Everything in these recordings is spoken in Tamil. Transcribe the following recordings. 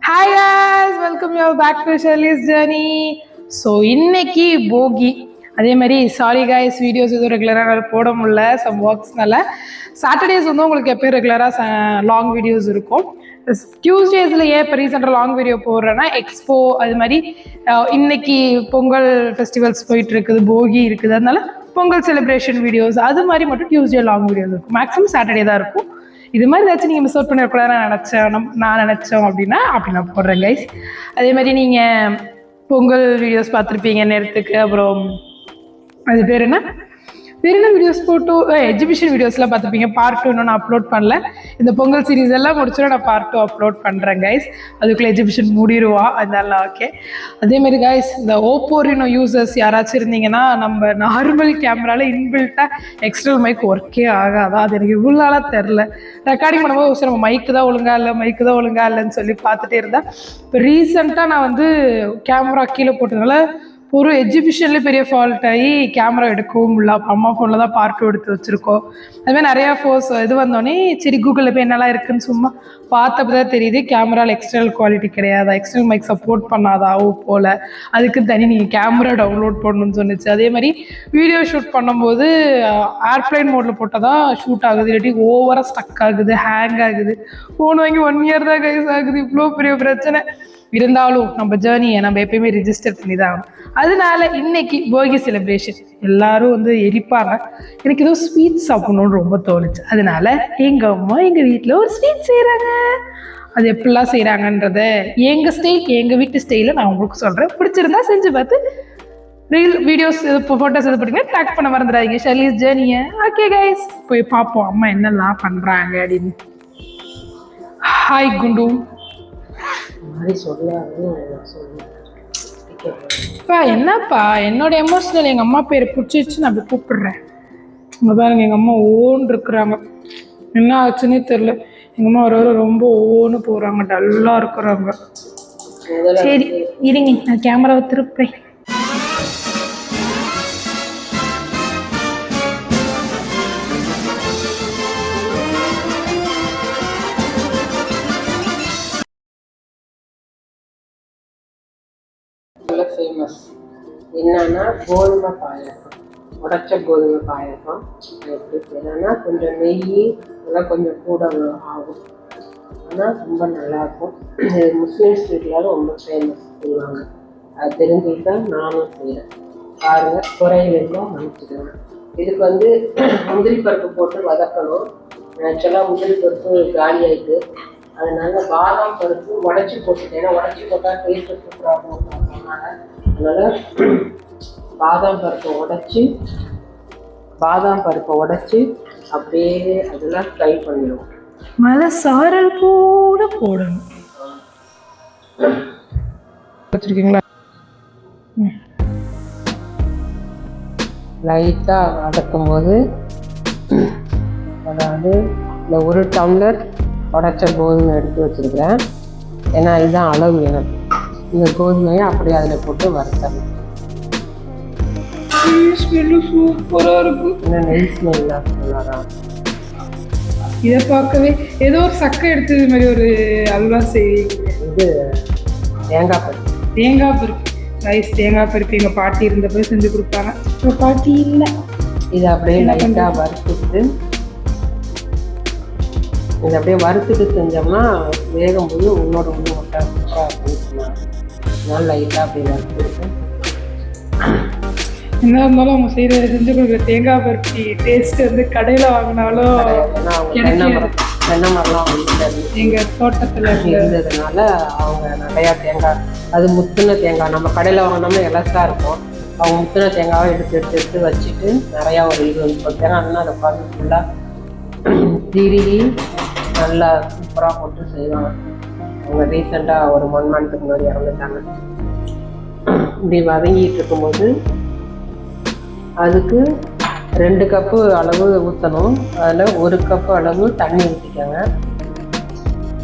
Hi guys, welcome you back to Shirley's journey. So இன்னைக்கு போகி. அதே மாதிரி சாரி கைஸ், வீடியோஸ் எதுவும் ரெகுலராக போட முடியல, சம் ஒர்க்ஸ்னால. சாட்டர்டேஸ் வந்து உங்களுக்கு எப்போயும் ரெகுலராக லாங் வீடியோஸ் இருக்கும். டியூஸ்டேஸில் ஏன் இப்போ ரீசெண்டாக லாங் வீடியோ போடுறேன்னா எக்ஸ்போ, அது மாதிரி இன்னைக்கு பொங்கல் ஃபெஸ்டிவல்ஸ் போயிட்டு இருக்குது, போகி இருக்குது, அதனால பொங்கல் செலிப்ரேஷன் வீடியோஸ் அது மாதிரி மட்டும் டியூஸ்டே லாங் வீடியோஸ் இருக்கும். மேக்ஸிமம் சாட்டர்டே தான் இருக்கும். இது மாதிரி ஏதாச்சும் நீங்கள் மிஸ் அவுட் பண்ணிடக்கூடாது நான் நினச்சோம் அப்படின்னா அப்படி நான் போடுறேன் கைஸ். அதே மாதிரி நீங்கள் பொங்கல் வீடியோஸ் பார்த்துருப்பீங்க நேரத்துக்கு. அப்புறம் அது பேர் என்ன வீடியோஸ் போட்டோ எக்ஸிபிஷன் வீடியோஸ்லாம் பார்த்துப்பீங்க. பார்ட் 2 இன்னும் நான் அப்லோட் பண்ணல. இந்த பொங்கல் சீரீஸ் எல்லாம் முடிச்சுன்னா நான் பார்ட் 2 அப்லோட் பண்ணுறேன் கைஸ். அதுக்குள்ளே எக்ஸிபிஷன் மூடிடுவா, அதனால ஓகே. அதேமாரி கைஸ், இந்த ஓப்போ ரினோ யூசர்ஸ் யாராச்சும் இருந்தீங்கன்னா, நம்ம நார்மல் கேமராவில் இன்பில்ட்டாக எக்ஸ்டர்னல் மைக் ஒர்க்கே ஆகாதா? அது எனக்கு இவ்வளோ நாளாக தெரில. ரெக்கார்டிங் பண்ணும்போது சரி நம்ம மைக்கு தான் ஒழுங்கா இல்லைன்னு சொல்லி பார்த்துட்டே இருந்தேன். இப்போ ரீசெண்டாக நான் வந்து கேமரா கீழே போட்டதுனால ஒரு எக்ஸிபிஷன்லேயே பெரிய ஃபால்ட் ஆகி கேமரா எடுக்கவும் இல்லை. அம்மா ஃபோனில் தான் பார்ட் 2 எடுத்து வச்சுருக்கோம். அதுமாதிரி நிறையா இது வந்தோடனே சரி கூகுளில் போய் என்னெல்லாம் இருக்குதுன்னு சும்மா பார்த்தப்ப தான் தெரியுது கேமராவில் எக்ஸ்டர்னல் குவாலிட்டி கிடையாதா, எக்ஸ்டர்னல் மைக் சப்போர்ட் பண்ணாதாவோ போல், அதுக்கு தனி நீங்கள் கேமரா டவுன்லோட் பண்ணணும்னு சொன்னிச்சு. அதே மாதிரி வீடியோ ஷூட் பண்ணும்போது ஏர்ப்ளைன் மோடில் போட்டால் தான் ஷூட் ஆகுது, இல்லாட்டி ஓவராக ஸ்டக் ஆகுது, ஹேங் ஆகுது. ஃபோன் வாங்கி 1 இயர் தான் கைஸ் ஆகுது. இவ்வளோ பெரிய பிரச்சனை இருந்தாலும் நம்ம ஜேர்னியை நம்ம எப்பயுமே ரிஜிஸ்டர் பண்ணி தான் ஆகணும். அதனால இன்னைக்கு போகி செலிப்ரேஷன் எல்லாரும் வந்து எரிப்பாங்க. எனக்கு ஏதோ ஸ்வீட் சாப்பிடணும்னு ரொம்ப தோணுச்சு. அதனால எங்கள் அம்மா எங்கள் வீட்டில் ஒரு ஸ்வீட் செய்கிறாங்க. அது எப்படிலாம் செய்கிறாங்கன்றத எங்கள் வீட்டு ஸ்டைலில் நான் உங்களுக்கு சொல்கிறேன். பிடிச்சிருந்தா செஞ்சு பார்த்து வீடியோஸ் ஃபோட்டோஸ் இது பண்ணிங்கன்னா டேக் பண்ண மறந்துடாதீங்க ஷர்லீஸ் ஜேர்னியை. ஓகே கைஸ், போய் பார்ப்போம் அம்மா என்னெல்லாம் பண்ணுறாங்க அப்படின்னு. ஹாய் குண்டு. என்னப்பா என்னோட எமோஷனல் எங்கள் அம்மா பேரை பிடிச்சிச்சு, நான் அப்படி கூப்பிடுறேன். இங்கே பாருங்க, எங்கள் அம்மா ஓன்னு இருக்கிறாங்க. என்ன ஆச்சுன்னே தெரில. எங்கள் அம்மா ஒரு ரொம்ப ஓன்னு போகிறாங்க, டல்லாக இருக்கிறாங்க. சரி இருங்க, நான் கேமராவை திருப்பேன். ஃபேமஸ் என்னன்னா கோதுமை பாயசம், உடைச்ச கோதுமை பாயசம். எப்படி செய்யணும்னா கொஞ்சம் நெய் இதெல்லாம் கொஞ்சம் கூட ஆகும், ஆனால் ரொம்ப நல்லாயிருக்கும். இது முஸ்லீம் ஸ்ட்ரீட்லாம் ரொம்ப ஃபேமஸ் செய்வாங்க. அது தெரிஞ்சுக்கிட்டா நானும் செய்கிறேன். பாருங்கள், குறையிலும் மன்னிச்சுக்கிறேன். இதுக்கு வந்து முந்திரி பருப்பு போட்டு வதக்கணும். ஆக்சுவலாக முந்திரி பருப்பு காலி ஆகிட்டு, அதனால பாதாம் பருப்பு உடச்சி போட்டுட்டேன். ஏன்னா உடச்சி போட்டால் டேஸ்ட்டு சூப்பராக இருக்கும். அதனால் பாதாம் பருப்பை உடைச்சி அப்படியே அதெல்லாம் ஃப்ரை பண்ணிடுவோம். மழை சாரல் கூட போடணும். வச்சுருக்கீங்களா? லைட்டாக வதக்கும் போது, அதாவது இந்த 1 டம்ளர் உடைச்ச கோதுமை எடுத்து வச்சுருக்கிறேன். ஏன்னா இதுதான் அளவு வேணும். இந்த கோதுமையை அப்படியே அதில் போட்டு வறுத்தணும். சூப்பராக இருக்கும். இன்னும் நெய் ஸ்மெல்லாம் சொல்லாதான். இதை பார்க்கவே ஏதோ ஒரு சக்கை எடுத்தது மாதிரி ஒரு அல்வா செய்வீங்க. இது தேங்காய் பருப்பு ரைஸ். தேங்காய் பருப்பு எங்கள் பாட்டி இருந்தப்போ செஞ்சு கொடுப்பாங்க. இப்போ பாட்டி இல்லை. இதை அப்படியே லைட்டாக வறுத்துட்டு, இதை அப்படியே வறுத்துட்டு செஞ்சோம்னா வேகும்போது உன்னோட ஒட்டா அப்படின்னு சொன்னாங்க. அதனால லைட்டாக அப்படியே வறுத்துட்டு, என்ன இருந்தாலும் அவங்க செஞ்சு கொடுக்குற தேங்காய் பருப்பி டேஸ்ட் வந்து கடையில் வாங்கினாலும் தென்னை மரம்லாம் வந்து எங்கள் தோட்டத்தில் இருந்ததுனால அவங்க நிறையா தேங்காய், அது முத்துன தேங்காய். நம்ம கடையில் வாங்கினோம்னா எலசா இருக்கும். அவங்க முத்துன தேங்காவை எடுத்து வச்சுட்டு நிறையா ஒரு 20 தேங்காய் அதை பார்த்து ஃபுல்லாக திருகி நல்லா சூப்பராக போட்டு செய்வாங்க. அவங்க ரீசெண்டாக ஒரு 1 மந்த்துக்கு முன்னாடி இறந்துட்டாங்க. இப்படி வதங்கிட்டு இருக்கும்போது அதுக்கு 2 கப்பு அளவு ஊற்றணும். அதில் 1 கப்பு அளவு தண்ணி ஊற்றிக்கோங்க.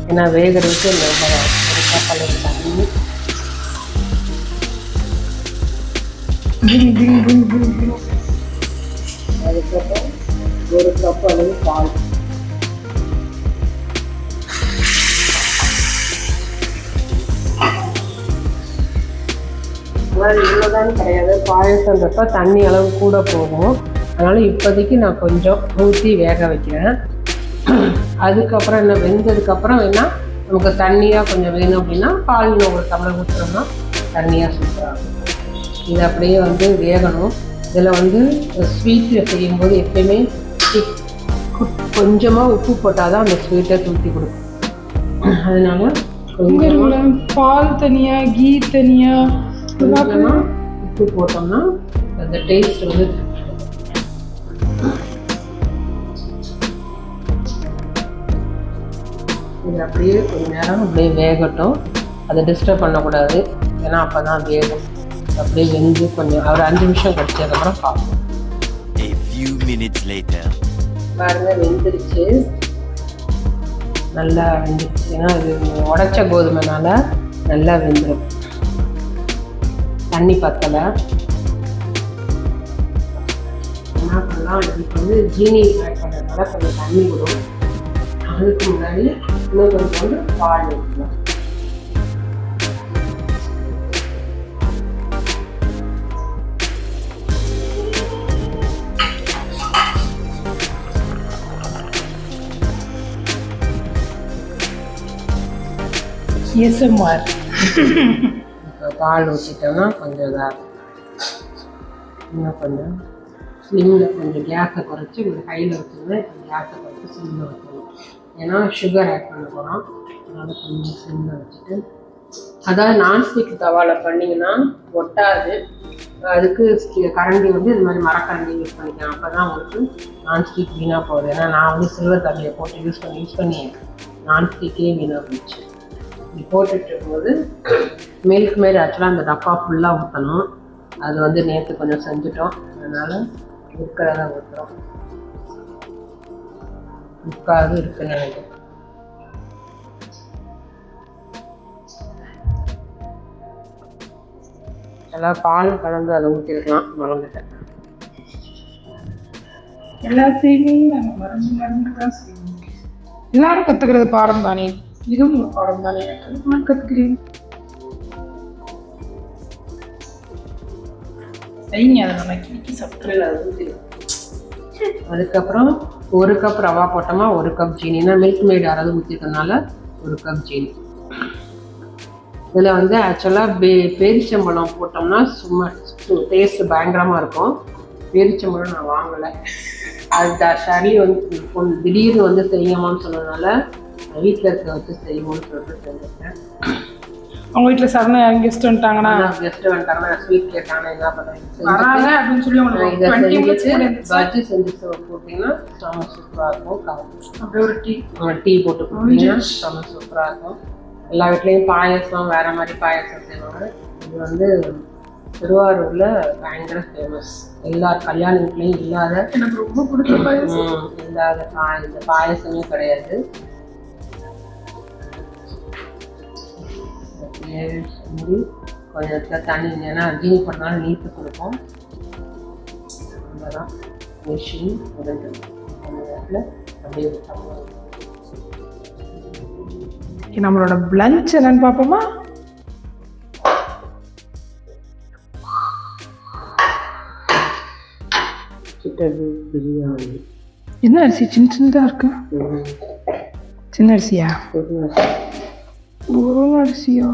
ஏன்னா வேகிறதுக்கு 1 கப் அளவு தண்ணி, அதுக்கப்புறம் 1 கப் அளவு பால். மாதிரி இவ்வளோதான் கிடையாது, பாயசன்றப்ப தண்ணி அளவு கூட போகும். அதனால் இப்போதைக்கு நான் கொஞ்சம் ஊற்றி வேக வைக்கிறேன். அதுக்கப்புறம் என்ன வெந்ததுக்கப்புறம் வேணால் நமக்கு தண்ணியாக கொஞ்சம் வேணும் அப்படின்னா பால் ஒரு டம்ளர் ஊற்றுறோம்னா தண்ணியாக சூப்பராகும். இது அப்படியே வந்து வேகணும். இதில் வந்து ஸ்வீட்டில் செய்யும்போது எப்பயுமே கொஞ்சமாக உப்பு போட்டால் தான் அந்த ஸ்வீட்டை தூக்கி கொடுக்கும். அதனால கொஞ்சம் பால் தனியா கீ தனியா கொஞ்சமாக உப்பு போட்டோம்னா அந்த டேஸ்ட் வந்து இது அப்படியே கொஞ்ச நேரம் அப்படியே வேகட்டும். அதை டிஸ்டர்ப் பண்ணக்கூடாது, ஏன்னா அப்போ தான் வேகும். அப்படியே வெந்து கொஞ்சம் ஒரு 5 நிமிஷம் கழிச்சதுக்கப்புறம் பார்ப்போம். பாருங்க வெந்துருச்சு, நல்லா வெந்துருச்சு. ஏன்னா இது உடைச்ச கோதுமைனால நல்லா வெந்துடும். தண்ணி பத்தலை என்ன பண்ணலாம், இதுக்கு வந்து ஜீனி ஆட் பண்ணுறதுனால கொஞ்சம் தண்ணி விடும். அதுக்கு முன்னாடி இன்னும் கொஞ்சம் வந்து பால் ஊற்றலாம். ASMR. இப்போ பால் ஊற்றிட்டோம்னா கொஞ்சம் இதாக இன்னும் கொஞ்சம் ஸ்லிம்மில் கொஞ்சம் கேஸை குறைச்சி கொஞ்சம் ஹையில் வச்சுருந்தா இப்போ கேஸை குறைச்சி ஸ்லிம்மில் வச்சுக்கணும். ஏன்னா சுகர் ஆட் பண்ண போகிறோம், அதனால் கொஞ்சம் ஸ்லிம்மில் வச்சுட்டு, அதாவது நான்ஸ்டிக் தவாவில் பண்ணிங்கன்னா ஒட்டாது. அதுக்கு கரண்டி வந்து இது மாதிரி மரக்கரண்டி யூஸ் பண்ணிக்கலாம். அப்போ தான் உங்களுக்கு நான்ஸ்டிக் வீணாக போகுது. ஏன்னா நான் வந்து சில்வர் தண்ணியை போட்டு யூஸ் பண்ணி நான்ஸ்டிக்கே வீணாக போச்சு. இப்படி போட்டுட்டு இருக்கும்போது மில்க் மாரி ஆக்சுவலாக அந்த டப்பா ஃபுல்லாக ஊற்றணும். அது வந்து நேற்று கொஞ்சம் செஞ்சுட்டோம், அதனால் இருக்கிறத ஊற்றுறோம். முக்காது இருக்குன்னு நினைக்கிறேன். எல்லாம் பால் கலந்து அதை ஊற்றிருக்கலாம், மறந்துட்டேன். எல்லாத்தையுமே நாங்கள் மறந்து தான் செய்வோம். எல்லாரும் கற்றுக்கிறது பாடம் தானே, இதுவும் ஒரு பாடம் தானே. நான் கற்றுக்கிறேன், செய்யுங்க. அதை நல்லா கிழக்கி சாப்பிட்றது அதை ஊற்றிடும். அதுக்கப்புறம் 1 கப் ரவா போட்டோமா 1 கப் ஜீனினா மில்க் மேட் யாராவது ஊற்றிக்கிறதுனால 1 கப் ஜீனி. இதில் வந்து ஆக்சுவலாக பேரிச்சம்பழம் போட்டோம்னா சும்மா டேஸ்ட்டு பயங்கரமாக இருக்கும். பேரிச்சம்பழம் நான் வாங்கலை, அது சளி வந்து திடீர்னு வந்து செய்யணும்னு சொன்னதுனால வீட்டில் இருக்க வச்சு செய்யணும்னு சொல்லிட்டு செஞ்சுட்டேன். அவங்க வீட்டில் சடனா யாரும் கெஸ்ட் வந்துட்டாங்கன்னா ஸ்வீட் கேட்டாங்கன்னா என்ன பண்ணுறேன் அப்படின்னு சொல்லி இதை செஞ்சுட்டு பஜ்ஜி செஞ்சு போட்டிங்கன்னா செம்ம சூப்பராக இருக்கும். அப்படியே ஒரு டீ போட்டு போட்டிங்கன்னா செம்ம சூப்பராக இருக்கும். எல்லா வீட்லேயும் பாயசம் வேறு மாதிரி பாயசம் செய்வாங்க. இது வந்து திருவாரூரில் பயங்கர ஃபேமஸ். எல்லா கல்யாண வீட்லேயும் இல்லாத, எனக்கு ரொம்ப பிடிச்ச பாயசம் இல்லாத இந்த பாயசமே கிடையாது. மூடி கொஞ்சம் தண்ணி, ஏன்னா ஜீனி போட்டனால நீட்டு கொடுக்கும். அவ்வளோதான், மிஷின் உடஞ்சு அந்த நேரத்தில் அப்படியே விட்டாங்க. நம்மளோட லஞ்ச் என்னன்னு பார்ப்போமா? சிக்கன் பிரியாணி. என்ன அரிசி சின்ன சின்னதாக இருக்கு? சின்ன அரிசியா? ஒரு அரிசியா?